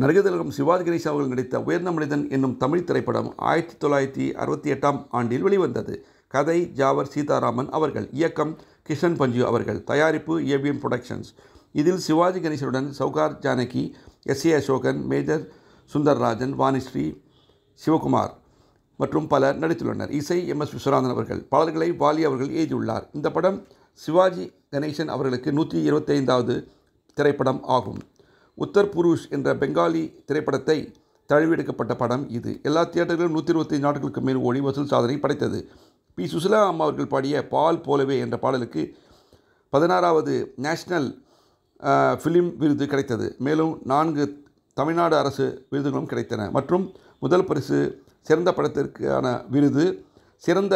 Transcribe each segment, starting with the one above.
நடிகர் சிவாஜி கணேசன் அவர்கள் நடித்த உயர்ந்த மனிதன் என்னும் தமிழ் திரைப்படம் 1968ஆம் ஆண்டில் வெளிவந்தது. கதை ஜாவர் சீதாராமன் அவர்கள், இயக்கம் கிஷன் பஞ்சு அவர்கள், தயாரிப்பு ஏவிஎம் புரொடக்ஷன்ஸ். இதில் சிவாஜி கணேசனுடன் சௌகார் ஜானகி, எஸ். ஏ. அசோகன், மேஜர் சுந்தர்ராஜன், வாணிஸ்ரீ, சிவகுமார் மற்றும் பலர் நடித்துள்ளனர். இசை எம்.எஸ். விஸ்வநாதன் அவர்கள். பாடல்களை வாலி அவர்கள் எழுதியுள்ளார். இந்த படம் சிவாஜி கணேசன் அவர்களுக்கு 125வது திரைப்படம் ஆகும். உத்தர் புருஷ் என்ற பெங்காலி திரைப்படத்தை தழுவியெடுக்கப்பட்ட படம் இது. எல்லா தியேட்டர்களும் 125 நாட்களுக்கு மேல் ஓடி வசூல் சாதனை படைத்தது. பி. சுசிலா அம்மா அவர்கள் பாடிய பால் போலவே என்ற பாடலுக்கு 16வது நேஷனல் ஃபிலிம் விருது கிடைத்தது. மேலும் 4 தமிழ்நாடு அரசு விருதுகளும் கிடைத்தன. மற்றும் முதல் பரிசு சிறந்த படத்திற்கான விருது, சிறந்த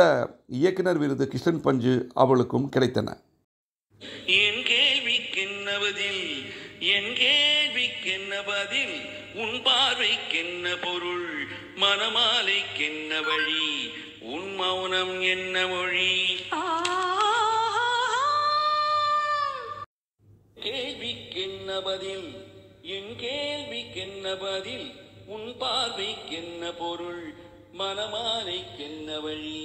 இயக்குனர் விருது கிஷன் பஞ்சு அவர்களுக்கும் கிடைத்தன. என் கேள்விக்கென்ன பதில், உன் பார்வைக்கென்ன பொருள், மனமாலைக்கென்ன வழி, உன் மௌனம் என்ன மொழி. கேள்விக்கென்ன பதில், என் கேள்விக்கென்ன பதில், உன் பார்வைக்கென்ன பொருள், மனமாலைக்கென்ன வழி.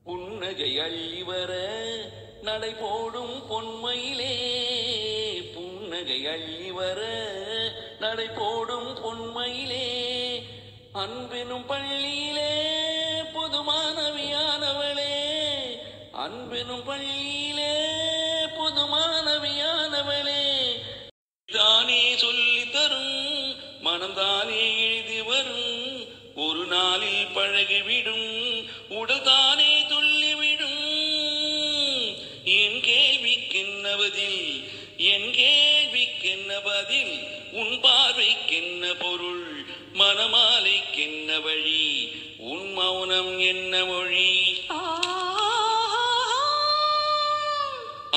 புன்னகை அள்ளி வர நடை போடும் பொன்மையிலே, புன்னகை அள்ளி வர நடை போடும் பொன்மையிலே, அன்பெனும் பள்ளியிலே புது மாணவியானவளே, அன்பெனும் பள்ளியிலே புது மாணவியானவளே. தானே சொல்லி தரும் மனம்தானே எழுதி வரும், ஒரு நாளில் பழகிவிடும் உடல் தானே துள்ளிவிடும். என் கேள்விக்கென்ன பதில், என் கேள்விக்கென்ன பதில், உன் பார்வைக்கென்ன பொருள், மனமாலைக்கென்ன வழி, உன் மௌனம் என்ன மொழி.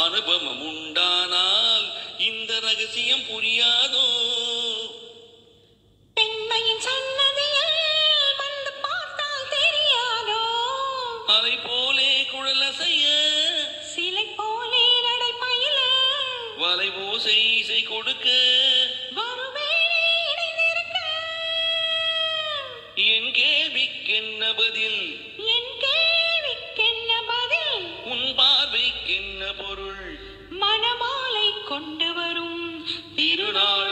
அனுபவம் உண்டானால் இந்த ரகசியம் புரியாதோ, அலை போலே குழலசைய, சிலை போலே நடை பயில, வலை ஓசை இசை கொடுக்க, என் கேள்விக்கென்ன பதில், என் கேள்விக்கென்ன பதில், உன் பார்வைக்கென்ன பொருள், மனமாலை கொண்டு வரும் திருநாள்.